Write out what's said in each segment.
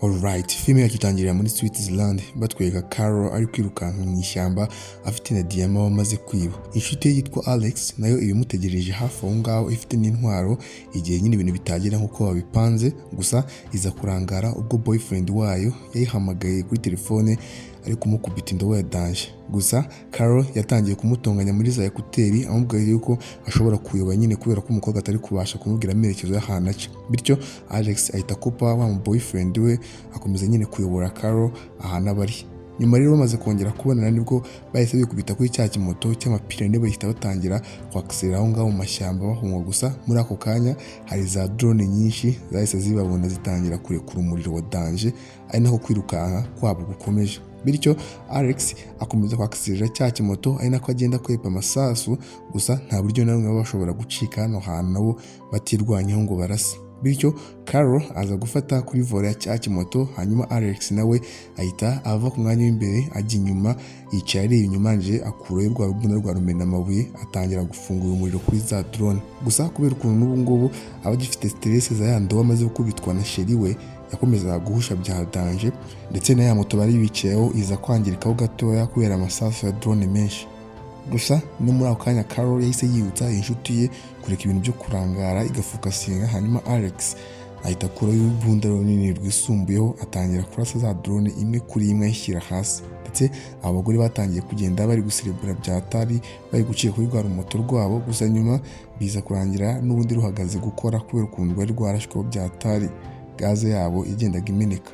Alright, filime yacu itangirira muri Switzerland batwereka Carol ari kwirukanka mu ishyamba afite na diyama wamaze kwiba. Inshuti ye yitwa Alex nayo ibimutegereje hafi aho ngaho ifite n'intwaro igihe nyine ibintu bitagera nk'uko babipanze, gusa iza kurangara ubwo boyfriend wayo yayihamagaye kuri telefone ari kumukubita indobo ya danje. Gusa Carol yatangiye kumutonganya muri za ekuteri amubwira yuko ashobora kuyoba nyine kubera ko umukobwa atari kubasha kumubwira amerekezo y'ahantu aca. Bityo Alex ahita kupa wa mu boyfriend we akomeza nyine kuyobora Carol ahantu abari. Nyuma rero bamaze kongera kubonana nibwo bahise bikubita kuri cya kimoto cy'amapirane bahita batangira kwakisera aho ngaho mu mashyamba bahunga. Gusa muri ako kanya hari za drone nyinshi zahise zibabona zitangira kurekura umuriro wa danje, ari naho kwirukanka kwabo gukomeje. Bityo Alex akomeza kwakisirira cya kimoto ari nako agenda kwepa amasasu, gusa nta buryo na bumwe bashobora gucika hano hantu nabo batirwanyeho ngo barase. Bityo Carol aza gufata kuri vola ya cya kimoto, hanyuma Alex nawe ahita ava ku mwanya w'imbere ajya inyuma yicaye areba inyuma nje akurayo rwa rubunda rwa rumena amabuye atangira gufungura umuriro kuri za drone. Gusa kubera ukuntu n'ubu ngubu aba agifite stress za yando amaze gukubitwa na sheri we yakomezaga guhusha bya danje, ndetse na ya moto bari bicayeho iza kwangirikaho gatoya kubera amasasu ya drone menshi. Gusa no muri ako kanya Carol yahise yibutsa inshuti ye kureka ibintu byo kurangara igafokasinga, hanyuma Alex ahita akuraho urubunda runini rwisumbuyeho atangira kurasa za drone imwe kuri imwe ayishyira hasi. Ndetse abagore batangiye kugenda bari guserebura byatari bari guciye kuri rwa rumoto rwabo, gusa nyuma biza kurangira n'ubundi ruhagaze gukora kubera ukuntu rwari rwarashweho byatari gaze yabo igendaga imeneka.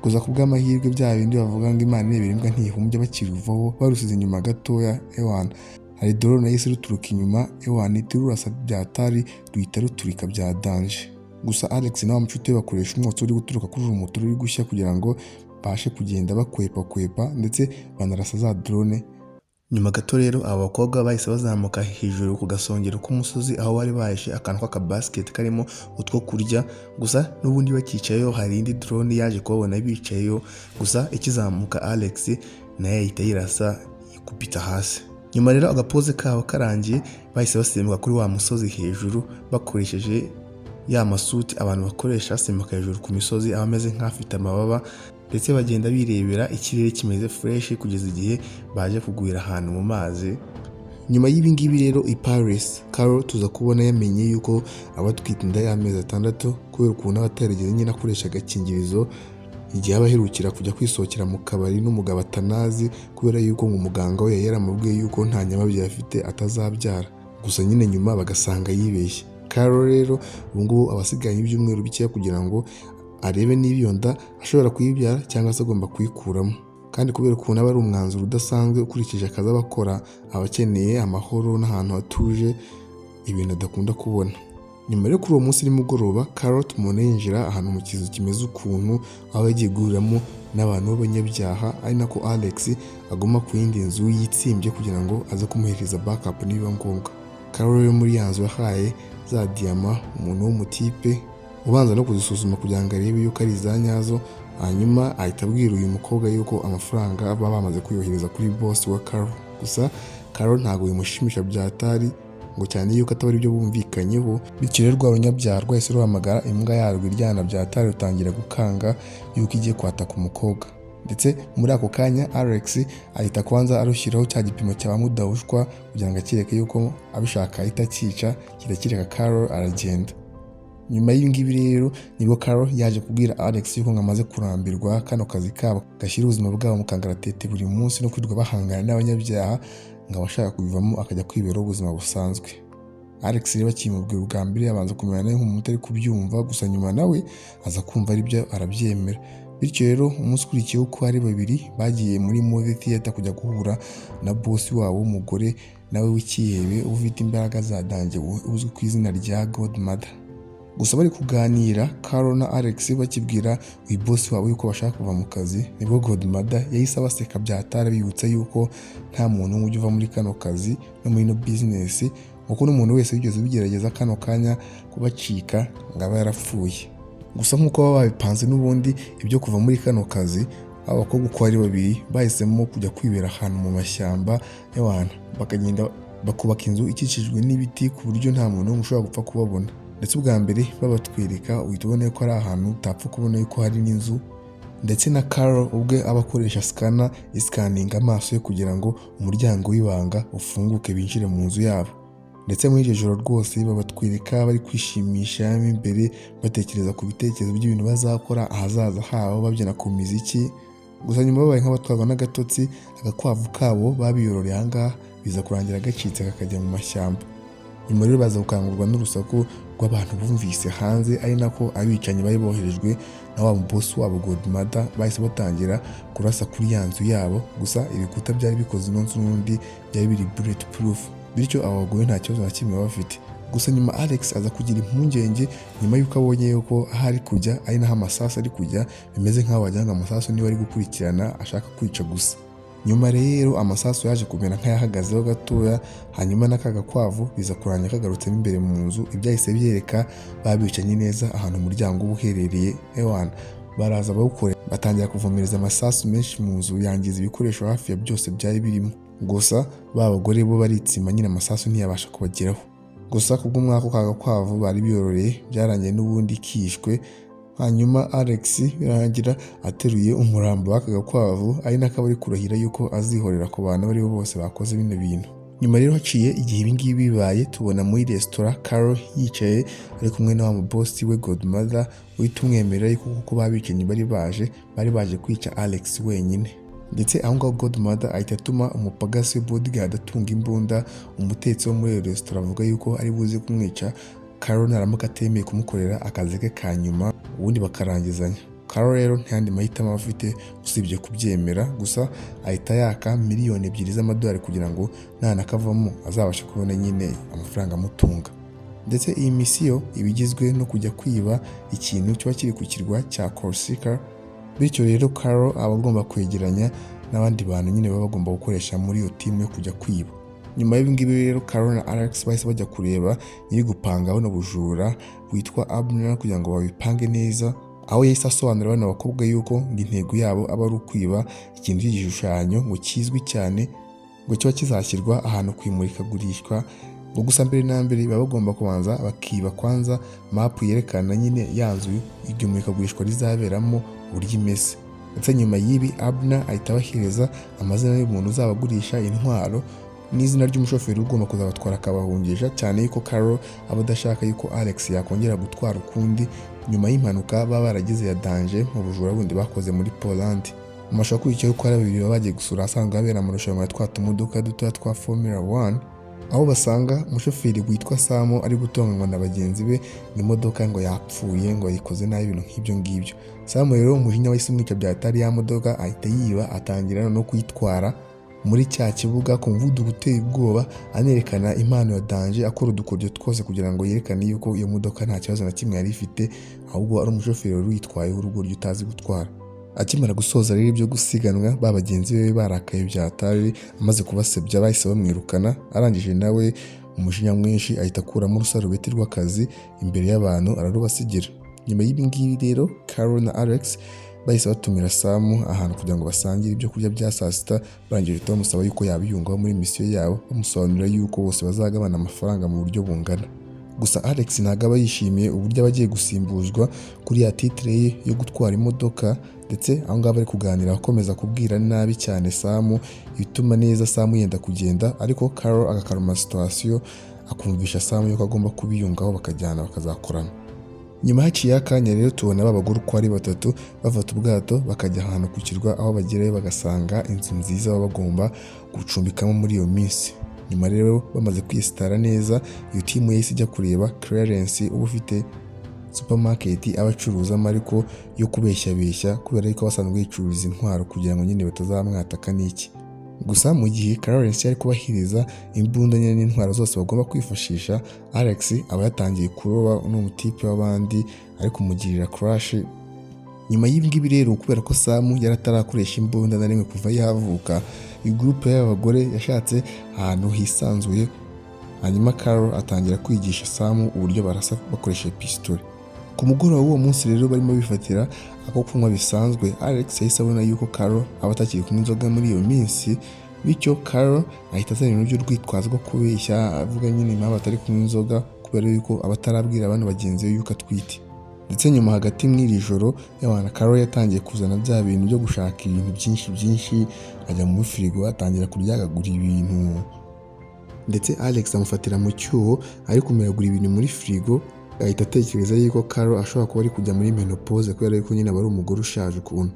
Gusa ku bw'amahirwe bya bindi bavuga ngo Imana irebera imbwa ntihumbya bakiruvaho barusize inyuma gatoya, ewana hari drone yahise ruturuka inyuma, ewana ihita rurasa byatari ruhita ruturika bya danje. Gusa Alex na wa mucuti we bakoresha umwotsi uri guturuka kuri uru moto ruri gushya kugira ngo bashe kugenda bakwepa ndetse banarasa za drone. Nyuma gato rero aba bakobwa bahise bazamuka hejuru ku gasongero k'umusozi aho bari bahishe akantu k'akabasket karimo utwo kurya. Gusa n'ubundi bakicayeyo hari indi drone yaje kubabona bicayeyo, gusa ikizamuka Alex nayo ahita yirasa yikubita hasi. Nyuma rero agapoze kabo karangiye bahise basimbuka kuri wa musozi hejuru bakoresheje ya masuti abantu bakoresha basimbuka hejuru ku misozi aho ameze nk'afite amababa, ndetse bagenda birebera ikirere kimeze fresh kugeza igihe baje kugwira ahantu mu mazi. Nyuma y'ibingibi rero i Paris, Carol tuza kubona yamenye yuko abatwite inda y'amezi 6 kubera ukuntu abatarigeze nyine akoresha agakingirizo igihe abaherukira kujya kwisohokera mu kabari n'umugabo atanazi, kubera yuko ngo umuganga we yaramubwiye yuko nta nyamabyeyi afite atazabyara. Gusa nyine nyuma bagasanga yibeshye. Carol rero ubu ngubu abasigaye ibyumweru bikeya kugira ngo arebe niba iyo nda ashobora kuyibyara cyangwa se agomba kuyikuramo, kandi kubera ukuntu aba ari umwanzuro udasanzwe ukurikije akazi aba akora, aba akeneye amahoro n'ahantu hatuje, ibintu adakunda kubona. Nyuma rero kuri uwo munsi nimugoroba Carol tumubona yinjira ahantu mu kizu kimeze ukuntu aho yagiye guhuriramo n'abantu b'abanyabyaha, ari nako Alex aguma ku yindi nzu yitsimbye kugira ngo aze kumuhereza backup nibiba ngombwa. Carol rero muri ya nzu yahaye za diyama umuntu w'umutipe ubanza no kuzisuzuma kugira ngo arebe yuko ari iza nyazo, hanyuma ahita abwira uyu mukobwa yuko amafaranga baba bamaze kuyohereza kuri boss wa Carol. Gusa Carol ntabwo bimushimisha byatari ngo cyane yuko atabari byo bumvikanyeho, bityo rero rwa runyabyaha rwahise ruhamagara imbwa yarwo iryana byatari rutangira gukanga yuko igiye kwataka umukobwa. Ndetse muri ako kanya Alex ahita kwanza arushyiraho cya gipimo cya mudahushwa kugira ngo akireke yuko abishaka ahita akica, kirakireka Carol aragenda. Nyuma y'ibingibi rero nibwo Carol yaje kubwira Alex yuko ngamaze kurambirwa kano kazi kabo gashyira ubuzima bwabo mu kangaratete buri munsi no kwirirwa bahangana n'abanyabyaha, ngo abashaka kubivamo akajya kwibera ubuzima busanzwe. Alex rero akimubwira ubwa mbere abanza kumenya nawe nk'umuntu utari kubyumva, gusa nyuma nawe aza kumva aribyo arabyemera. Bityo rero umunsi ukurikiyeho uko ari babiri bagiye muri movie theater kujya guhura na boss wabo w'umugore nawe w'ikihebe ufite imbaraga za danje uzwi ku izina rya Godmother. Gusa bari kuganira Carol na Alex bakibwira uyu boss wabo yuko bashaka kuva mu kazi, nibwo Godmother yahise abaseka byatara bibutsa yuko nta muntu ujya uva muri kano kazi no muri no business, kuko n'umuntu wese wigeze ubigerageza kano kanya kubacika ngo aba yarapfuye. Gusa nk'uko baba babipanze n'ubundi ibyo kuva muri kano kazi, abakobwa uko ari babiri bahisemo kujya kwibera ahantu mu mashyamba y'abantu, bakagenda bakubaka inzu ikikijwe n'ibiti ku buryo nta muntu n'umwe ushobora gupfa kubabona. Ndetse ubwa mbere babatwereka uhita ubona ko ari ahantu utapfa kubona yuko hari n'inzu ndetse na Carol ubwe aba akoresha scanner isikaninga amaso ye kugira ngo umuryango w'ibanga ufunguke binjire mu nzu yabo. Ndetse muri iryo joro rwose babatwereka bari kwishimisha imbere batekereza ku bitekerezo by'ibintu bazakora ahazaza habo, babyina ku miziki. Gusa nyuma babaye nk'abatwarwa n'agatotsi, agakwavu kabo babiyororeye ahangaha biza kurangira gacitse kakajya mu mashyamba. Nyuma rero baza gukangurwa n'urusaku rw'abantu bumvise hanze, ari nako abicanyi bari boherejwe na wa boss wabo Godmother bahise batangira kurasa kuri ya nzu yabo. Gusa ibikuta byari bikoze inonzi n'undi byari biri bulletproof, bityo abo bagore nta kibazo na kimwe bafite. Gusa nyuma Alex aza kugira impungenge nyuma y'uko abonye yuko aho ari kujya ari naho amasasu ari kujya, bimeze nk'aho wagira ngo amasasu niwe ari gukurikirana ashaka kwica gusa. Nyuma rero amasasu yaje kumera nk'ayahagazeho gatoya, hanyuma n'aka gakwavu biza kurangira kagarutsemo imbere mu nzu. Ibyahise byereka babicanye neza ahantu umuryango uba uherereye. Baraza bawukore batangira kuvomereza amasasu menshi mu nzu, yangiza ibikoresho hafi ya byose byari birimo. Gusa ba bagore bo baritsima, nyine amasasu ntiyabasha kubageraho. Gusa kubw'umwaka ka gakwavu bari biyororeye byarangiye n'ubundi kishwe. Hanyuma Alex birangira ateruye umurambo w'aka gakwavu, ari nako bari kurahira yuko azihorera ku bantu bari bo bose bakoze bino bintu. Nyuma rero haciye igihe ibi ngibi bibaye, tubona muri resitora Carol yicaye ari kumwe na wa boss we Godmother uhita umwemerera yuko kuko babicanyi bari baje kwica Alex wenyine. Ndetse aho ngaho Godmother ahita atuma umupagasi bodyguard atunga imbunda umutetsi wo muri resitora, avuga yuko ari buze kumwica Carol naramuka atemeye kumukorera akazi ke ka nyuma, ubundi bakarangizanya. Carol rero ntiyandi mahitamo afite usibye kubyemera. Gusa ahita yaka miliyoni 2 z'amadolari kugira ngo nanakavamo azabashe kubona nyine amafaranga amutunga. Ndetse iyi misiyo ibigizwe no kujya kwiba ikintu kiba kiri ku kirwa cya Corsica, bityo rero Carol aba agomba kwegeranya n'abandi bantu nyine baba bagomba gukoresha muri iyo timu yo kujya kwiba. Nyuma y'ibingibi rero Carol na Alex bahise bajya kureba nyiri gupanga buno bujura witwa Abner kugira ngo babipange neza, aho yahise asobanurira bano bakobwa yuko ngo intego yabo aba ari ukwiba ikintu cy'igishushanyo ngo kizwi cyane, ngo kiba kizashyirwa ahantu ku imurikagurishwa. Ngo gusa mbere na mbere baba bagomba kubanza bakiba kwanza mapu yerekana nyine ya nzu iryo murikagurishwa rizaberamo uburyo imeze. Ndetse nyuma y'ibi Abner ahita abahereza amazina y'umuntu uzabagurisha intwaro n'izina ry'umushoferi ugomba kuzabatwara akabahungisha, cyane yuko Carol aba adashaka yuko Alex yakongera gutwara ukundi nyuma y'impanuka baba baragize ya danger mu bujura bundi bakoze muri Poland. Mu mashusho akurikiyeho uko ari babiri baba bagiye gusura ahasanzwe habera amarushanwa ya twa tumodoka dutoya twa Formula 1, aho basanga umushoferi witwa Sam ari gutonganywa na bagenzi be n'imodoka ngo yapfuye, ngo yikoze nabi, ibintu nk'ibyo ngibyo. Sam rero umujinya wahise umwica byatari ya modoka, ahita yiba atangira no kuyitwara muri cya kibuga ku muvuduko uteye ubwoba, anerekana impano ya danger, akora udukoryo twose kugira ngo yerekane yuko iyo modoka nta kibazo na kimwe yari ifite, ahubwo ari umushoferi wari uyitwaye w'urugoryi utazi gutwara. Akimara gusoza rero ibyo gusiganwa, ba bagenzi be barakaye byatari, amaze kubasebya bahise bamwirukana. Arangije nawe umujinya mwinshi ahita akuramo urusarubeti rw'akazi imbere y'abantu ararubasigira. Nyuma y'ibi ngibi rero Carol na Alex bahise batumira Sam ahantu kugira ngo basangire ibyo kurya bya saa sita, barangije bamusaba yuko yabiyungaho muri misiyo yabo, bamusobanurira yuko bose bazagabana amafaranga mu buryo bungana. Gusa Alex ntabwo aba yishimiye uburyo aba agiye gusimbuzwa kuri ya titre ye yo gutwara imodoka, ndetse aho ngaho bari kuganira akomeza kubwira nabi cyane Sam, ibituma neza Sam yenda kugenda, ariko Carol agakaruma situation akumvisha Sam yuko agomba kubiyungaho bakajyana bakazakorana. Nyuma haciye akanya rero tubona babagore uko ari batatu bafata ubwato bakajya ahantu ku kirwa, aho bagerayo bagasanga inzu nziza baba bagomba gucumbikamo muri iyo minsi. Nyuma rero bamaze kwistara neza, iyo timu yahise ijya kureba Clarence uba ufite supermarket abacuruzamo ariko yo kubeshya kubera yuko basanzwe yicuruza intwaro kugira ngo nyine batazamwataka n'iki. Gusa mu gihe Clarence yari kubahiriza imbunda nyine n'intwaro zose bagomba kwifashisha, Alex aba yatangiye kuroba n'umutipe w'abandi ari kumugirira crash. Nyuma y'ibingibi rero kubera ko Sam yari atarakoresha imbunda na rimwe kuva yavuka, iyi groupe y'abagore yashatse ahantu hisanzuye, hanyuma Carol atangira kwigisha Sam uburyo barasa bakoresha pistol. Ku mugoroba w'uwo munsi rero barimo bifatira ako kunywa bisanzwe, Alex yahise abona yuko Carol aba atakiri kunywa inzoga muri iyo minsi, bityo Carol ahita azana ibintu by'urwitwazo rwo kubeshya avuga nyine impamvu atari kunywa inzoga kubera yuko aba atarabwira abantu bagenzi be yuko atwite. ndetse nyuma hagati mw'iri joro ewana Carol yatangiye kuzana bya bintu byo gushaka ibintu byinshi ajya muri firigo atangira kuryagagura ibintu, ndetse Alex amufatira mu cyuho ari kumeragura ibintu muri firigo, ahita atekereza yuko Carol ashobora kuba ari kujya muri menopause kubera yuko nyine aba ari umugore ushaje ukuntu.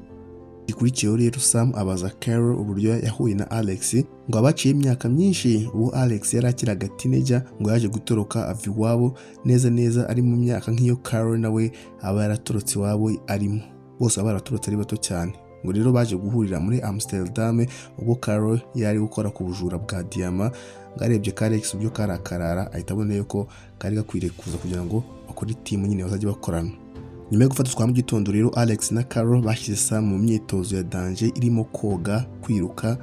Gikurikiyeho rero Sam abaza Carol uburyo yahuye na Alex, ngo abaciye imyaka myinshi ubu Alex yari akiri agatinejya ngo yaje gutoroka ava iwabo neza ari mu myaka nk'iyo Carol nawe aba yaratorotse iwabo arimo, bose aba baratorotse ari bato cyane. Ngo rero baje guhurira muri Amsterdam ubwo Carol yari gukora ku bujura bwa diyama, ngo arebye ko Alex uburyo karakarara ahita abona yuko kari gakwiriye kuza kugira ngo bakore timu nyine bazajya bakorana. Nyuma yo gufata twa mu gitondo rero Alex na Carol bashyize Sam mu myitozo ya danger irimo koga, kwiruka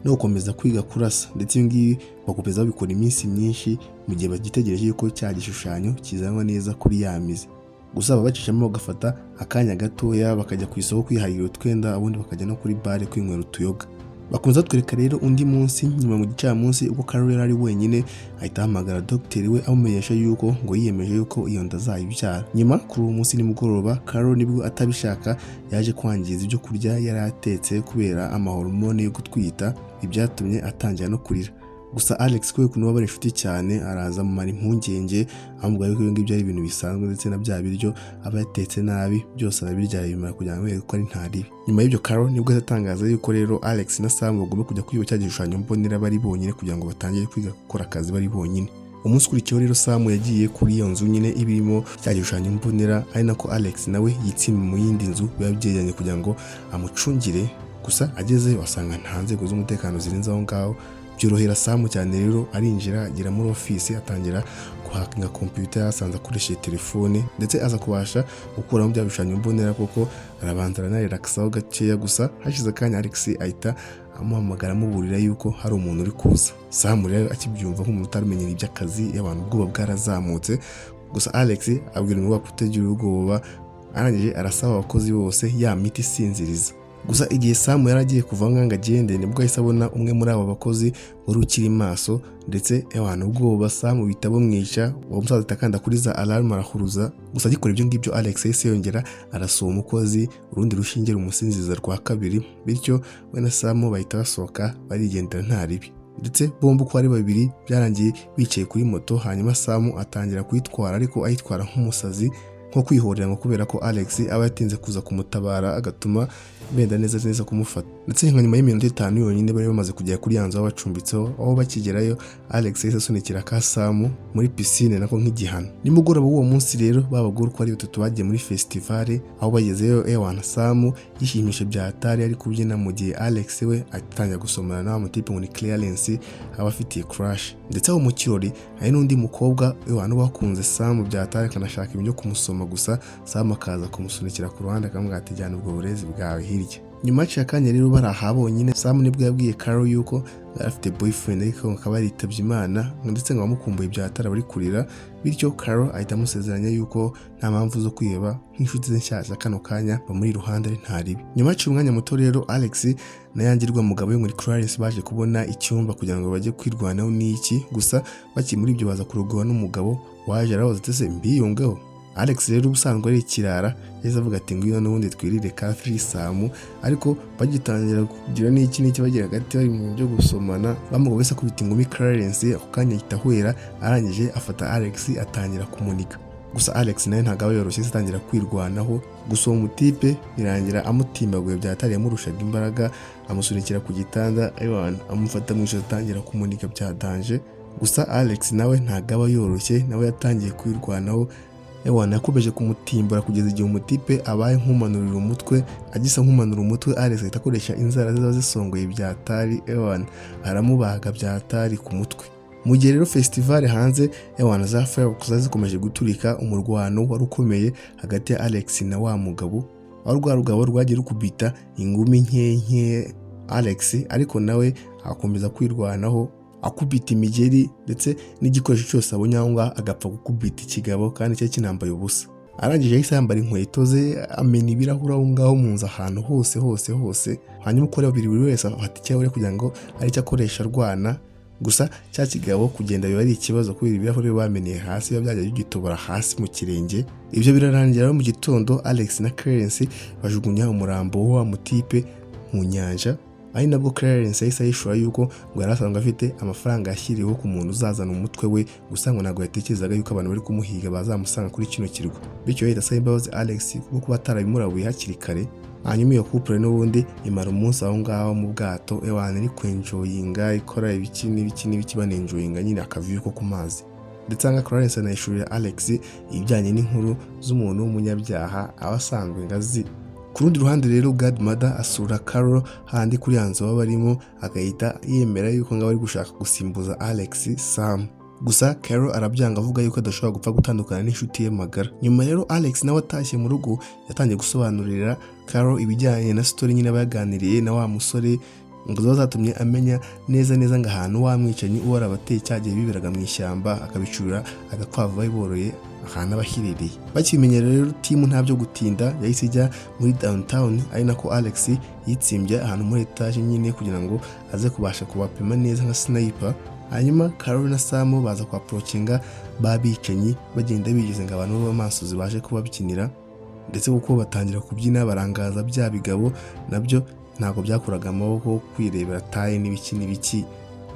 no gukomeza kwiga kurasa, ndetse ibi ngibi bakomeza babikora iminsi myinshi mu gihe bagitegereje yuko cya gishushanyo kizanwa neza kuri ya mizi. Gusa babacishamo bagafata akanya gatoya bakajya ku isoko kwihahira utwenda, ubundi bakajya no kuri bare kwinywera utuyoga. Bakomeza twereka rero undi munsi nyuma mu gicamunsi ubwo Carol yari ari wenyine, ahita ahamagara dogiteri we amumenyesha yuko ngo yiyemeje yuko iyo nda azayibyara. Nyuma kuri uwo munsi nimugoroba Carol nibwo atabishaka yaje kwangiza ibyo kurya yari atetse kubera amahormone yo gutwita, ibyatumye atangira no kurira. Gusa Alex kwe kuno bari inshuti cyane araza mu mari impungenge amubwira yuko ibyo ari ibintu bisanzwe, ndetse na bya biryo aba yatetse nabi byose arabirya bimara kugira ngo ko ari ntari. Nyuma y'ibyo Carol nibwo yatangaza yuko rero Alex na Sam bagomba kujya kwiba cya gishushanyo mbonera bari bonyine kugira ngo batangire kwiga gukora akazi bari bonyine. Umunsi ukurikiyeho rero Sam yagiye kuri iyo nzu nyine ibirimo cya gishushanyo mbonera, ari nako Alex nawe yitsimba mu yindi nzu biba byegeranye kugira ngo amucungire. Gusa ageze wasanga nta nzego z'umutekano zirenze aho ngaho, byorohera Sam cyane. Rero arinjira agera muri office atangira guhakinga computer, yasanze akoresheje telefone, ndetse aza kubasha gukuramo bya bishushanyo mbonera kuko arabanza aranarelaxaho gakeya. Gusa hashize akanya Alex ahita amuhamagara amuburira yuko hari umuntu uri kuza. Sam rero akibyumva nk'umuntu utamenyera iby'akazi y'abantu ubwoba bwarazamutse. Gusa Alex abwira ngo kutagira ubwoba, arangije arasaba abakozi bose ya miti isinziriza. Gusa igihe Sam yaragiye kuva ngo agende nibwo yahise abona umwe muri abo bakozi wari ukiri maso, ndetse abantu ubwoba Sam bita bamwica. Uwo musaza atakanda kuri za alarm arahuruza. Gusa agikora ibyo ngibyo Alex yahise yongera arasoma umukozi urundi rushinge rumusinziza rwa kabiri, bityo we na Sam bahita basohoka barigendera nta ribi. Ndetse bombi uko ari babiri byarangiye bicaye kuri moto, hanyuma Sam atangira kuyitwara ariko ayitwara nk'umusazi, nko kwihorera ngo kubera ko Alex aba yatinze kuza kumutabara agatuma benda neza kumufata. Ndetse nka nyuma y'iminota 5 yonyine bari bamaze kugera kuri yanzu bacumbitseho, aho bakigerayo Alex yahise asunikira ka Sam muri piscine nako nk'igihano. Nimugoroba w'uwo munsi rero babagore uko ari batatu bagiye muri festival, aho bagezeyo ewana Sam yishimisha bya hatari ari kubyina mu gihe Alex we atangira gusomana na mutipe muri Clearance aba afitiye crush. Ndetse aho mu kirori hari n'undi mukobwa ewana bakunze Sam bya hatari kanashaka ibyo kumusoma, gusa Sam akaza kumusunikira ku ruhande akamubwira ati jyana ubwo burezi bwawe hirya. Nyuma y'akanya rero bari aha bonyine, Sam nibwo yabwiye Carol yuko afite boyfriend ariko akaba yaritabye Imana, ndetse ngo bamukumbuye ibya hatari bari kurira. Bityo Carol ahita amusezeranya yuko nta mpamvu zo kwiheba, nk'inshuti ze nshyashya kano kanya bamuri iruhande nta ribi. Nyuma y'uwo mwanya muto rero Alex na yangirwa mugabo we muri Clarence baje kubona icyumba kugira ngo bajye kwirwanaho n'iki. Gusa bakiri muri ibyo baza kurogowa n'umugabo waje arabaza ati se mbiyungeho. Alex rero ubusanzwe ari ikirara yahise avuga ati ngwino n'ubundi twirire ka Sam, ariko bagitangira kugira n'iki bagira hagati bari mu byo gusomana, bamugabo wese akubita ingumi Clarence ako kanya ahita ahwera, arangije afata Alex atangira kumunika. Gusa Alex nawe ntabwo aba yoroshye, atangira kwirwanaho. Gusa uwo mutipe birangira amutimbaguye bya hatari, yamurushaga imbaraga, amusunikira ku gitanda amufata mu ijosi atangira kumunika bya danger. Gusa Alex nawe ntabwo aba yoroshye, nawe yatangiye kwirwanaho yakomeje kumutimbura kugeza igihe umutipe abaye nk'umanurira umutwe. Agisa nk'umanura umutwe Alex ahita akoresha inzara ziba zisongoye bya hatari, aramubaga bya hatari ku mutwe. Mu gihe rero festival hanze za fireworks zikomeje guturika, umurwano wari ukomeye hagati ya Alex na wa mugabo, aho rwa rugabo rwagiye rukubita ingumi nke Alex, ariko nawe akomeza kwirwanaho akubita imigeri ndetse n'igikoresho cyose abonye aho ngaho agapfa gukubita ikigabo kandi cyo kinambaye ubusa. Arangije yahise yambara inkweto ze amena ibirahuri aho ngaho mu nzu ahantu hose. Hanyuma uko babiri buri wese afata icyahure kugira ngo ari cyo akoresha arwana. gusa cya kigabo kugenda biba ari ikibazo kubera ibirahure bameneye hasi biba byajya bigitobora hasi mu kirenge. Ibyo birarangira mu gitondo Alex na Clarence bajugunya umurambo wa mutipe mu nyanja, ari nabwo Clarence yahise yishura yuko ngo yari asanzwe afite amafaranga yashyiriweho ku muntu uzazana umutwe we, gusa ngo ntabwo yatekerezaga yuko abantu bari kumuhiga bazamusanga kuri kino kirwa, bityo yahita asaba imbabazi Alex kuko kuba atarabimurabuye hakiri kare. Hanyuma iyo couple n'ubundi imara umunsi aho ngaho mu bwato ewana iri kwenjoyinga ikora ibiki banenjoyinga nyine akavuyo ko ku mazi. Ndetse nga Clarence anayishurira Alex ibijyanye n'inkuru z'umuntu w'umunyabyaha aba asanzwe ngazi. Ku rundi ruhande rero Godmother asura Carol handi kuri yanzu baba barimo, agahita yemera yuko ngo bari gushaka gusimbuza Alex Sam. Gusa Carol arabyanga avuga yuko adashobora gupfa gutandukana n'inshuti ye magara. Nyuma rero Alex nawe atashye mu rugo yatangiye gusobanurira Carol ibijyanye na story nyine baganiriye na wa musore ngo zatumye amenya neza ngo ahantu wa mwicanyi uwara abateye cyagiye biberaga mu ishyamba akabicurura agakwavu bayiboroye ahantu abahiririye. Bakimenyera rero timu ntabyo gutinda yahise ijya muri downtown, ari nako Alex yitsimbye ahantu muri etage nyine kugira ngo aze kubasha kubapima neza nka sniper. Hanyuma Carol na Sam baza kwa approachinga babicanyi bagenda bigize ngo abantu b'amasozi baje kubabyinira, ndetse kuko batangira kubyina barangaza bya bigabo nabyo ntabwo byakuraga amaboko kwirebera taye n'ibiki.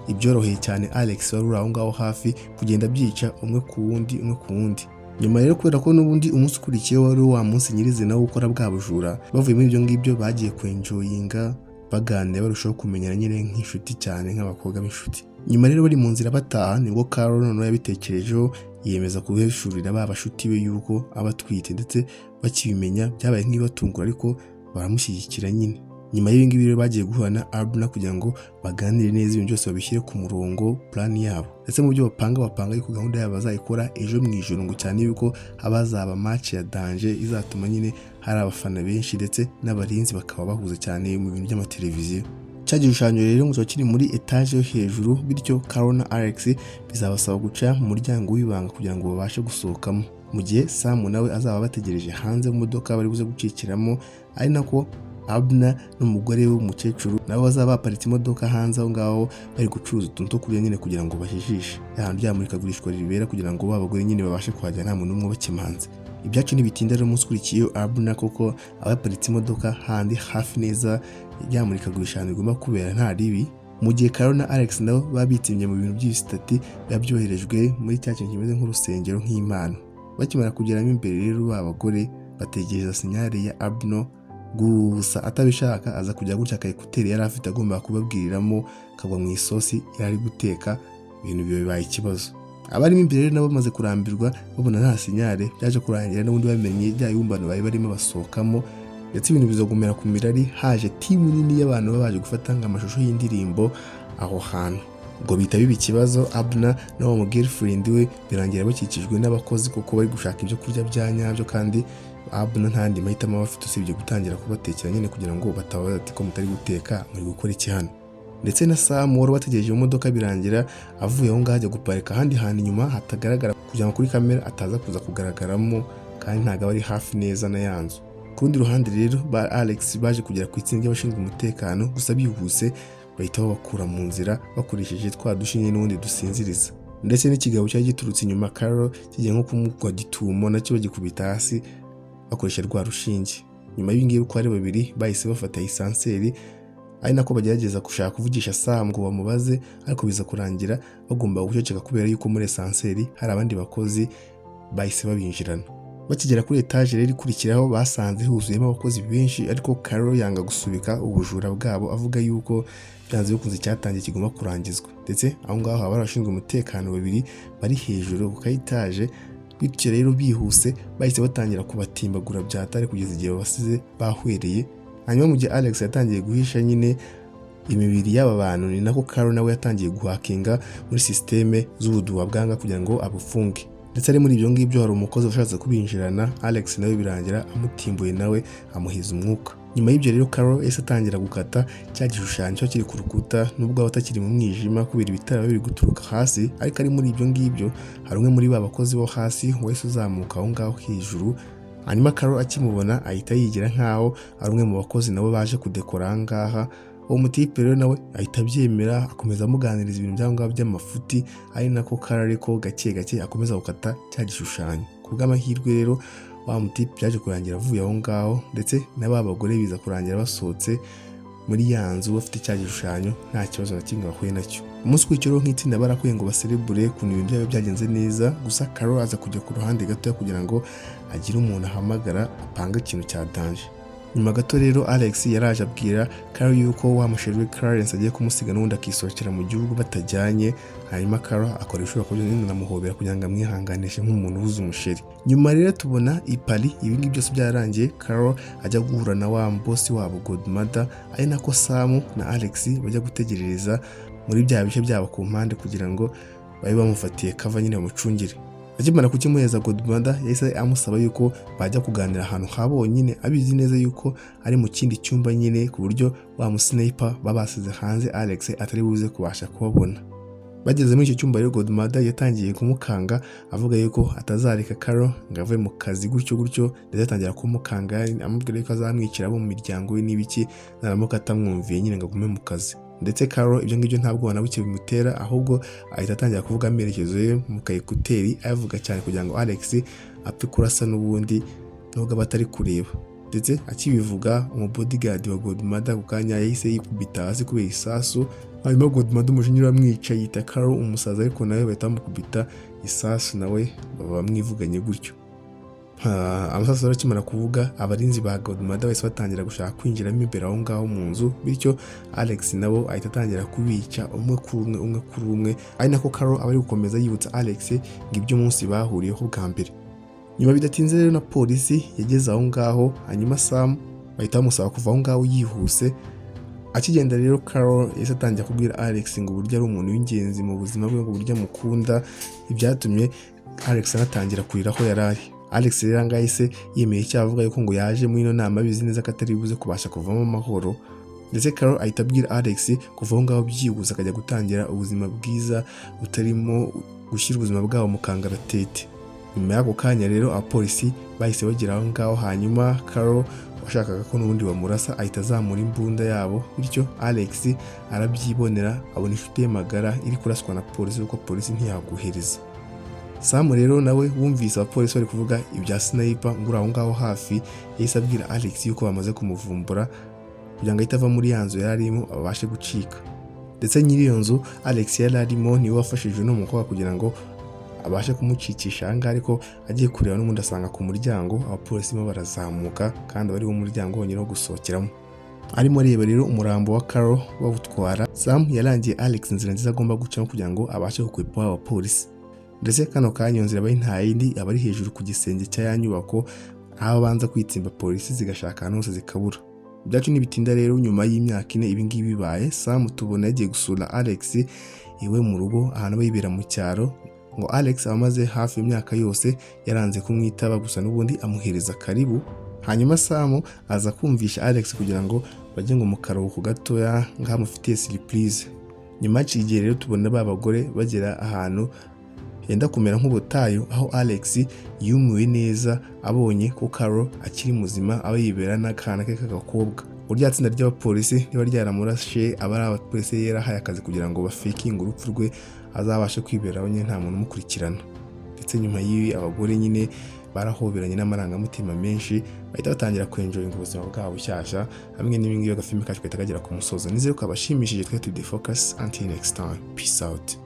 Ibyoroheye cyane Alex wari uri aho ngaho hafi kugenda byica umwe ku wundi. Nyuma rero kubera ko n'ubundi umunsi ukurikiye wari wa munsi nyirizina wo gukora bwa bujura, bavuye muri ibyo ngibyo bagiye kwenjoyinga baganira barushaho kumenyana nyine nk'inshuti cyane nk'abakobwa b'inshuti. Nyuma rero bari mu nzira bataha nibwo Carol noneho yabitekerejeho yiyemeza kubeshurira ba bashuti be yuko abatwite, ndetse bakibimenya byabaye nk'ibatungura ariko baramushyigikira nyine. Nyuma y'ibingibi rero bagiye guhura na Abner kugira ngo baganire neza ibintu byose babishyire ku murongo plan yabo, ndetse mu byo bapanga yuko gahunda yabo bazayikora ejo mu ijoro ngo cyane yuko habazaba match ya danger izatuma nyine hari abafana benshi ndetse n'abarinzi bakaba bahuze cyane mu bintu by'amateleviziyo. Cya gishushanyo rero ngo kiri muri etage yo hejuru, bityo Carol na Alex bizabasaba guca mu muryango w'ibanga kugira ngo babashe gusohokamo, mu gihe Sam nawe azaba bategereje hanze mu modoka bari buze gucikiramo, ari nako Abner n'umugore w'umukecuru nabo bazaba baparitse imodoka hanze aho ngaho bari gucuruza utuntu two kurya nyine kugira ngo bajijishe ahantu ryamurikagurishwa ribera kugira ngo babagore nyine babashe kuhajya nta muntu umwe bakimanze. Ibyacu ntibitinda rero umunsi ukurikiye Abner koko abaparitse imodoka handi hafi neza ryamurikagurisha ahantu rigomba kubera nta ribi, mu gihe Carol na Alex nabo babitsimye mu bintu by'ibisitati byabyoherejwe muri cya kintu kimeze nk'urusengero nk'impano. Bakimara kugeramo imbere rero abagore bategereza sinyare ya Abner, gusa atabishaka aza kujya gutya akayikuteri yari afite agomba kubabwiriramo kagwa mu isosi yari guteka, ibintu bibaye ikibazo. Abarimo imbere rero nabo bamaze kurambirwa babona nta sinyare, byaje kurangira n'ubundi bamenye bya yumbano bari barimo basohokamo, ndetse ibintu bizagumera ku mirari haje timu nini y'abantu babaje gufata amashusho y'indirimbo aho hantu. Ngo bita biba ikibazo Abner n'uwo mu girlfriend we birangira bakikijwe n'abakozi kuko bari gushaka ibyo kurya bya nyabyo, kandi Abner ntandi mahitamo bafite usibye gutangira kubatekera nyine kugira ngo batabaza ati ko mutari guteka muri gukora iki hano. Ndetse na Sam wari bategereje mu modoka birangira avuye aho ngaho ajya guparika ahandi hantu inyuma hatagaragara kugira ngo kuri kamera ataza kuza kugaragaramo, kandi ntabwo ari hafi neza na yanzu. Ku rundi ruhande rero ba Alex baje kugera ku itsinda ry'abashinzwe umutekano, gusa bihuse bahita babakura mu nzira bakoresheje twa dushinge n'ubundi dusinziriza, ndetse n'ikigabo cyari giturutse inyuma Carol kigiye nko kumugwa gitumo nacyo bagikubita hasi bakoresha rwa rushinge. Nyuma y'ibingibi uko ari babiri bahise bafata isanseri, ari nako bagerageza gushaka kuvugisha Sam ngo bamubaze, ariko biza kurangira bagomba guceceka kubera yuko muri esanseri hari abandi bakozi bahise babinjirana. Bakigera kuri etage rero ikurikiraho basanze huzuyemo abakozi benshi, ariko Carol yanga gusubika ubujura bwabo avuga yuko byanze bikunze cyatangiye kigomba kurangizwa, ndetse aho ngaho haba abashinzwe umutekano babiri bari hejuru ku etage, bityo rero bihuse bahise batangira kubatimbagura byatari kugeza igihe basize bahwereye. Hanyuma mu gihe Alex yatangiye guhisha nyine imibiri y'aba bantu, ni nako Carol nawe yatangiye guhakinga muri systeme z'ubuduwa bwanga kugira ngo abufunge, ndetse ari muri ibyo ngibyo hari umukozi ushatse kubinjirana, Alex nawe birangira amutimbuye nawe amuhiza umwuka. Nyuma y'ibyo rero Carol yahise atangira gukata cya gishushanyo cyo kiri ku rukuta, nubwo aba atakiri mu mwijima kubera ibitara biri guturuka hasi, ariko ari muri ibyo ngibyo hari umwe muri ba bakozi bo hasi wahise uzamuka aho ngaho hejuru. Hanyuma Carol akimubona ahita yigira nkaho ari umwe mu bakozi nabo baje kudekora aha ngaha, uwo mutipe rero nawe ahita abyemera, akomeza amuganiriza ibintu by'aho ngaho by'amafuti, ari nako Carol ariko gake gake akomeza gukata cya gishushanyo. Ku bw'amahirwe rero wa mutipe byaje kurangira avuye aho ngaho, ndetse na ba bagore biza kurangira basohotse muri ya nzu bafite cya gishushanyo nta kibazo na kimwe bahuye nacyo. Umunsi ukurikiyeho nk'itsinda barakwiye ngo baserebure ukuntu ibintu byabo byagenze neza, gusa Carol aza kujya ku ruhande gato kugira ngo agire umuntu ahamagara apanga ikintu cya danger. Nyuma gato rero Alex yaraje abwira Carol yuko wa musheri Clarence agiye kumusiga n'undi akisohokera mu gihugu batajyanye, hanyuma Carol akora ishobora kugira ngo namuhobera kugira ngo amwihanganishe nk'umuntu ubuze umusheri. Nyuma rero tubona ipali ibingi byose byarangiye, Carol ajya guhura na wa boss wabo Godmother, ari nako Sam na Alex bajya gutegerereza muri bya bice byabo ku mpande kugira ngo babe bamufatiye kava nyine bamucungire. Akimara kukimuheza Godmother yahise amusaba yuko bajya kuganira ahantu habonyine, abizi neza yuko ari mu kindi cyumba nyine ku buryo wa musniper babasize hanze Alex atari buze kubasha kubabona. Bageze muri icyo cyumba rero Godmother yatangiye kumukanga avuga yuko atazareka Carol ngo ave mu kazi gutyo ndetse atangira kumukanga amubwira yuko azamwicira abo mu miryango we n'ibiki naramuka atamwumviye nyine ngo agume mu kazi. Ndetse Carol ibyo ngibyo ntabwo ubona buke bimutera, ahubwo ahita atangira kuvuga amerekezo ye mu kayekuteri ayavuga cyane kugira ngo Alex apfe kurasa n'ubundi nubwo batari kureba. Ndetse akibivuga umubodyguard wa Godmother ku kanya yahise yikubita hasi kubera isasu, hanyuma Godmother umujinya uramwica yita Carol umusaza, ariko nawe bahita bamukubita isasu nawe baba bamwivuganye gutyo. Amasasu akimara kuvuga abarinzi ba Godmother bahise batangira gushaka kwinjiramo imbere aho ngaho mu nzu, bityo Alex nabo ahita atangira kubica umwe kuri umwe, ari nako Carol aba ari gukomeza yibutsa Alex ngo ibyo munsi bahuriyeho bwa mbere. Nyuma bidatinze rero na polisi yageze aho ngaho, hanyuma Sam bahita bamusaba kuva aho ngaho yihuse. Akigenda rero Carol yahise atangira kubwira Alex ngo uburyo ari umuntu w'ingenzi mu buzima bwe, ngo uburyo amukunda, ibyatumye Alex anatangira kurira aho yari ari. Alex rero ngahise yemeye icyaha avuga yuko ngo yaje muri ino nama bizi neza ko atari buze kubasha kuvamo amahoro, ndetse Carol ahita abwira Alex kuva aho ngaho byihuse akajya gutangira ubuzima bwiza butarimo gushyira ubuzima bwabo mu kangaratete. Nyuma y'ako kanya rero abapolisi bahise bagera aho ngaho, hanyuma Carol washakaga ko n'ubundi bamurasa ahita azamura imbunda yabo, bityo Alex arabyibonera abona inshuti ye magara iri kuraswa na polisi kuko polisi ntiyaguhereza. Sam rero nawe wumvise abapolisi bari kuvuga ibya sniper ngura aho ngaho hafi, yahise abwira Alex yuko bamaze kumuvumbura kugira ngo ahite ava muri ya nzu yari arimo abashe gucika. Ndetse nyiri iyo nzu Alex yari arimo niwe wafashije no mukobwa kugira ngo abashe kumucikisha ahangaha, ariko agiye kureba n'ubundi asanga ku muryango abapolisi mo barazamuka kandi bari mu muryango wonyine wo gusohokeramo. Arimo areba rero umurambo wa Carol bawutwara, Sam yarangiye Alex inzira nziza agomba gucamo kugira ngo abashe gukwepa abapolisi. Ndetse kano kanya nzira bari nta yindi abari hejuru ku gisenge cya nyubako, aho banza kwitsimba polisi zigashaka hose zikabura. Byacu nibitinda rero nyuma y'imyaka 4 ibi ngibi bibaye, Sam tubona yagiye gusura Alex iwe mu rugo ahantu bayibera mu cyaro, ngo Alex amaze hafi imyaka yose yaranze kumwitaba, gusa n'ubundi amuhereza karibu. Hanyuma Sam aza kumvisha Alex kugira ngo bajye ngo mu karuhuko gatoya ngamufitiye surprise. Nyuma y'iki rero tubona ba bagore bagera ahantu yenda kumera nk'ubutayu, aho Alex yumiwe neza abonye ko Carol akiri muzima aba yibera n'akana ke k'agakobwa. Urya tsinda ry'abapolisi niba ryaramurashe abari abapolisi yarahaye akazi kugira ngo bafakinge urupfu rwe azabashe kwiberaho nyine nta muntu umukurikirana. Ndetse nyuma y'ibi abagore nyine barahoberanye n'amarangamutima menshi, bahita batangira kwenjoyinga ubuzima bwabo bushyashya. Hamwe n'ibingibi agafilme kacu kahita kagera ku musozo. Nizere ko abashimishije. Twe to the focus. Until next time, peace out.